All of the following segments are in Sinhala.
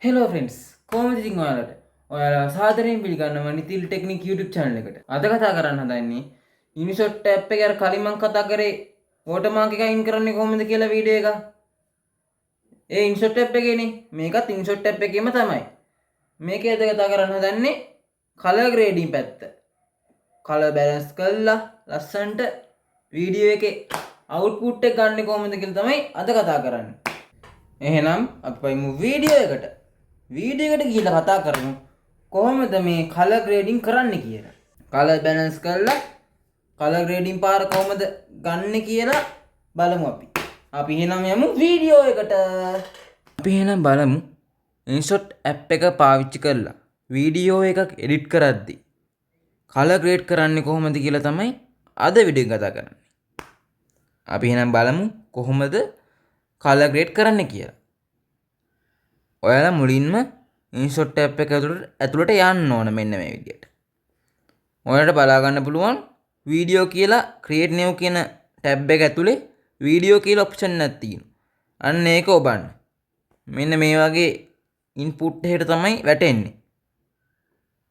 හෙලෝ ෆ්‍රෙන්ඩ්ස් කොහොමද ඉතින් ඔයාලා සාදරයෙන් පිළිගන්නවා නිතිල් ටෙක්නික් YouTube channel එකට. අද කතා කරන්න හදන්නේ InShot app එකේ අර කලින් මම කතා කරේ watermark එක අයින් කරන්නේ කොහොමද කියලා වීඩියෝ එක. ඒ InShot app එකේනේ. මේකත් InShot app එකේම තමයි. මේකේ අද කතා කරන්න හදන්නේ color grading පැත්ත. color balance කරලා ලස්සන්ට වීඩියෝ එකේ output එක ගන්න කොහොමද කියලා තමයි අද කතා කරන්නේ. එහෙනම් අපි පයිමු වීඩියෝ එකට. වීඩියෝ එකට ගිහිල්ලා කතා කරමු කොහොමද මේ කලර් ග්‍රේඩින් කරන්න කියලා. කලර් බැලන්ස් කරලා කලර් ග්‍රේඩින් පාර කොහොමද ගන්න කියලා බලමු අපි. අපි එහෙනම් යමු වීඩියෝ එකට. අපි එහෙනම් බලමු InShot app එක පාවිච්චි කරලා වීඩියෝ එකක් එඩිට් කරද්දී කලර් ග්‍රේඩ් කරන්නේ කොහොමද කියලා තමයි අද වීඩියෝ එක කතා කරන්නේ. අපි එහෙනම් බලමු කොහොමද කලර් ග්‍රේඩ් කරන්න කියලා. ඔයාලා මුලින්ම InShot app එක ඇතුළට යන්න ඕන මෙන්න මේ විදිහට. ඔයාලට බලා ගන්න පුළුවන් වීඩියෝ කියලා create new කියන tab එක ඇතුලේ වීඩියෝ කියලා ඔප්ෂන් එකක් තියෙනවා. අන්න ඒක ඔබන්න. මෙන්න මේ වගේ input එකකට තමයි වැටෙන්නේ.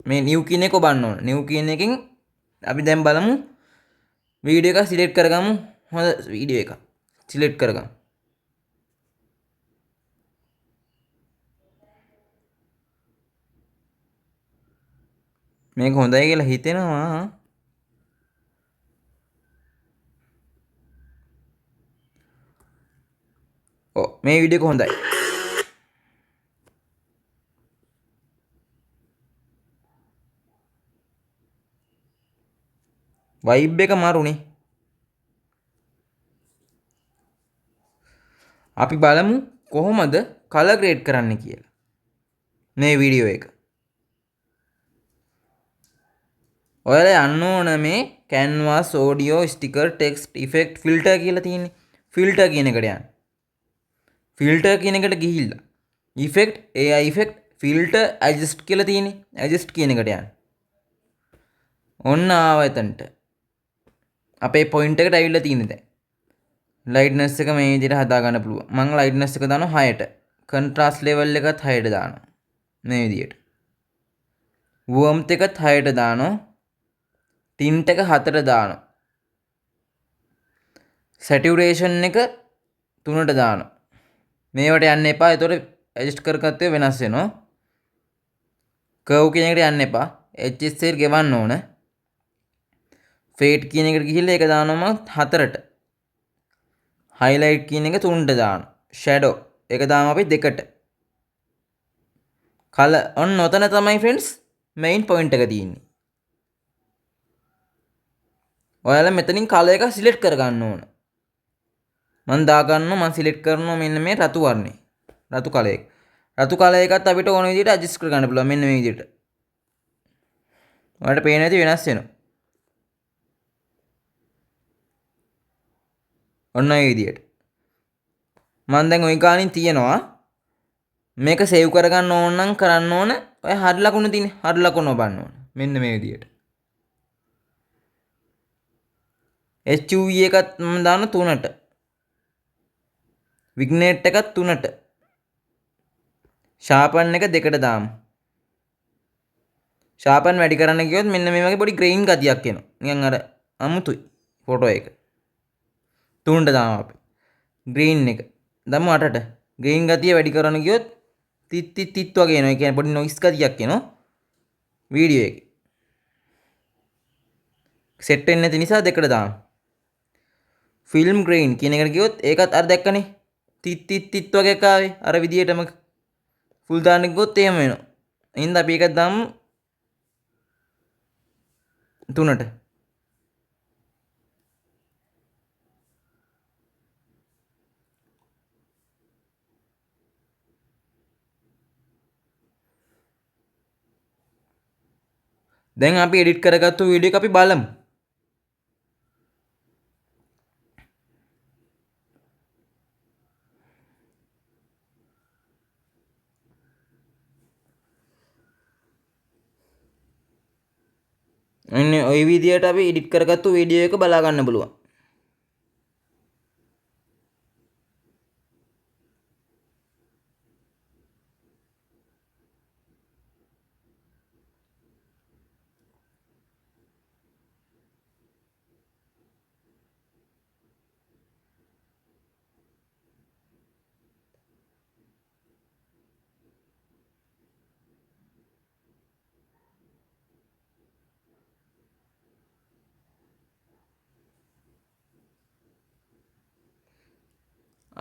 මේ new කියන එක ඔබන්න ඕන. new කියන එකෙන් අපි දැන් බලමු වීඩියෝ එක select කරගමු. හොඳ වීඩියෝ එකක් select කරගමු. මේක හොඳයි කියලා හිතෙනවා. මේ වීඩියෝ එක හොඳයි. vibe එක මාරුනේ. අපි බලමු කොහොමද color grade කරන්න කියලා. මේ වීඩියෝ එක. ඔයාලා යන්න ඕන මේ canvas audio sticker text effect filter කියලා තියෙන්නේ. filter කියන එකට යන්න. filter කියන එකට ගිහිල්ලා effect AI effect filter adjust කියලා තියෙන්නේ. adjust කියන එකට යන්න. ඔන්න ආවා එතනට. අපේ point එකට ඇවිල්ලා තියෙන්නේ දැන්. lightness එක මේ විදිහට හදා ගන්න පුළුවන්. මම lightness එක දානවා 6ට. contrast level එකත් 6ට දානවා. මේ විදිහට. warmth එකත් 6ට දානවා. tint එක 4ට දානවා. saturation එක 3ට දානවා. මේවට යන්න එපා. ඒතකොට adjust කරගත්තේ වෙනස් වෙනවා. curve කියන එකට යන්න එපා. HSL ගෙවන්න ඕන. fade කියන එකට ගිහිල්ලා ඒක දානවා 4ට. highlight කියන එක 3ට දානවා. shadow ඒක දාමු අපි 2ට. color ඔන්න ඔතන තමයි friends main point එක තියෙන්නේ. ඔයාලා මෙතනින් color එක select කරගන්න ඕන. මම දා ගන්නවා මම select කරනවා මෙන්න මේ රතු වර්ණේ. රතු color එක. රතු color එකත් අපිට ඕන විදිහට adjust කරගන්න පුළුවන් මෙන්න මේ විදිහට. ඔයාලට පේන ඇති වෙනස් වෙනවා. ඔන්න ඔය විදිහට. මම දැන් ওই ගානින් තියනවා. මේක සේව් කරගන්න ඕන නම් කරන්න ඕන ඔය හරි ලකුණ තියෙන්නේ. හරි ලකුණ ඔබන්න ඕන. මෙන්න මේ විදිහට. HUV එකත් මම දාන 3ට. විග්නේට් එකත් 3ට. ෂාපන් එක 2ට දාමු. ෂාපන් වැඩි කරන්න ගියොත් මෙන්න මේ වගේ පොඩි ග්‍රේන් ගතියක් එනවා. නිකන් අර අමුතුයි ෆොටෝ එක. 3ට දාමු අපි. ග්‍රීන් එක. දැම්මු 8ට. ග්‍රීන් ගතිය වැඩි කරන්න ගියොත් තිත් වගේ එනවා. ඒ කියන්නේ පොඩි නොයිස් ගතියක් එනවා වීඩියෝ එකේ. සෙට් වෙන්නේ නැති නිසා 2ට දාමු. ෆිල්ම් ග්‍රේන් කියන එකට ගියොත් ඒකත් අර දැක්කනේ. තිත් වගේ එකක් ආවේ. අර විදියටම ෆුල් දාන්න ගියොත් එහෙම වෙනවා. එහෙනම් අපි එකක් දාමු 3ට. දැන් අපි එඩිට් කරගත්තු වීඩියෝ එක අපි බලමු. අන්න ওই විදියට අපි එඩිට් කරගත්තු වීඩියෝ එක බලා ගන්න පුළුවන්.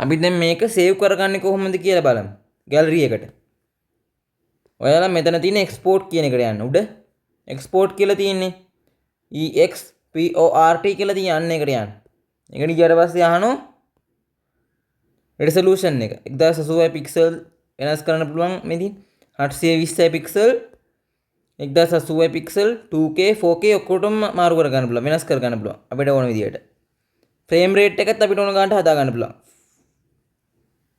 අපි දැන් මේක සේව් කරගන්නේ කොහොමද කියලා බලමු. ගැලරි එකට. ඔයාලා මෙතන තියෙන එක්ස්පෝර්ට් කියන එකට යන්න. උඩ එක්ස්පෝර්ට් කියලා තියෙන්නේ. EXPORT කියලා තියෙන එකට යන්න. ඒකට ගියාට පස්සේ අහනවා resolution එක 1080 පික්සල් වෙනස් කරන්න පුළුවන් මෙතන 820 පික්සල් 1080 පික්සල් 2K 4K ඔක්කොටම මාරු කර ගන්න පුළුවන් වෙනස් කර ගන්න පුළුවන් අපිට ඕන විදියට ෆ්‍රේම් රේට් එකත් අපිට ඕන ගන්නට හදා ගන්න පුළුවන්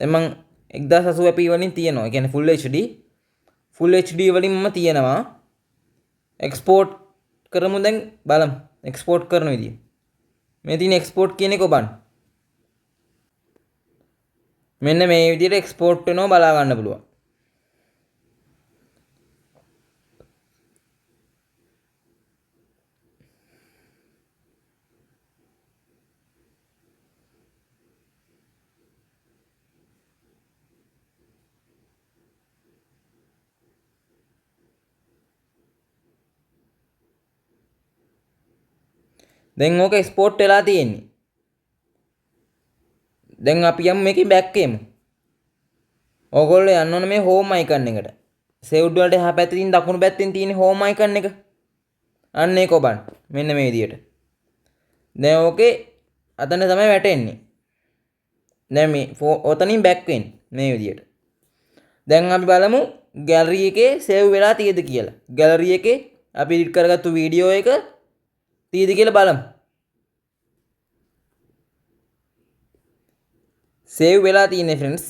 දැන් මම 1080p වලින් තියෙනවා ඒ කියන්නේ full HD වලින්ම තියෙනවා එක්ස්පෝර්ට් කරමු දැන් බලමු එක්ස්පෝර්ට් කරන විදිය මේ තියෙන එක්ස්පෝර්ට් කියන එක ඔබන්න මෙන්න මේ විදිහට එක්ස්පෝර්ට් වෙනවා බලා ගන්න පුළුවන්. දැන් ඕක එක්ස්පෝර්ට් වෙලා තියෙන්නේ. දැන් අපි යමු මේකේ බෑක් එමු. ඕගොල්ලෝ යන්න ඕන මේ හෝම් අයිකන් එකට. සේව්ඩ් වලට එහා පැත්තේ තියෙන දකුණු පැත්තෙන් තියෙන හෝම් අයිකන් එක. අන්න ඒක ඔබන්න. මෙන්න මේ විදියට. දැන් ඕකේ අතන තමයි වැටෙන්නේ. දැන් මේ ඔතනින් බෑක් වෙන්නේ මේ විදියට. දැන් අපි බලමු ගැලරි එකේ සේව් වෙලා තියෙද කියලා. ගැලරි එකේ අපි එඩිට් කරගත්තු වීඩියෝ එක තියෙද කියලා බලමු. සේව් වෙලා තියෙන්නේ ෆ්‍රෙන්ඩ්ස්.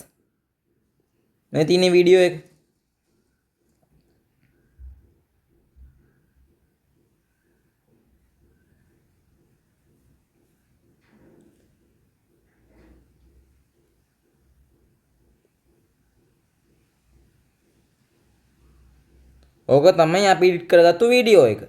මේ තියෙන වීඩියෝ එක. ඕක තමයි අපි එඩිට් කරගත්තු වීඩියෝ එක.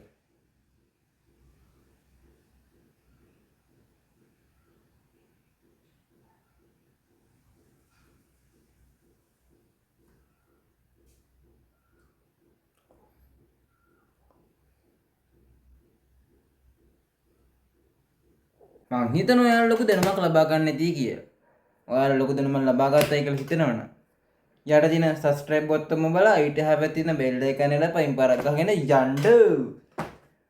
මං හිතනවා ඔයාලා ලොකු දැනුමක් ලබා ගන්න ඇති කියලා. ඔයාලා ලොකු දැනුමක් ලබා ගන්නයි කියලා හිතනවනම් යට තියෙන subscribe බොත්තම බලලා ඊට හැපැති තියෙන bell icon එක පයින් පාරක් ගහගෙන යන්න.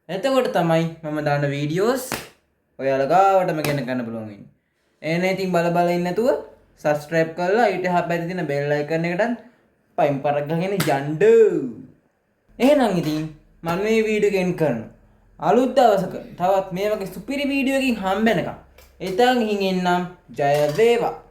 එතකොට තමයි මම දාන වීඩියෝස් ඔයාලා ගාවටම ගෙන ගන්න පුළුවන් වෙන්නේ. එහෙනම් ඉතින් බල ඉන්න නැතුව subscribe කරලා ඊට හැපැති තියෙන bell icon එකටත් පයින් පාරක් ගහගෙන යන්න. එහෙනම් ඉතින් මම මේ වීඩියෝ එක එන්ඩ් කරනවා. අලුත් දවසක තවත් මේ වගේ සුපිරි වීඩියෝ එකකින් හම්බ වෙනකම් එතන ගිහින් එන්නම්. ජය වේවා.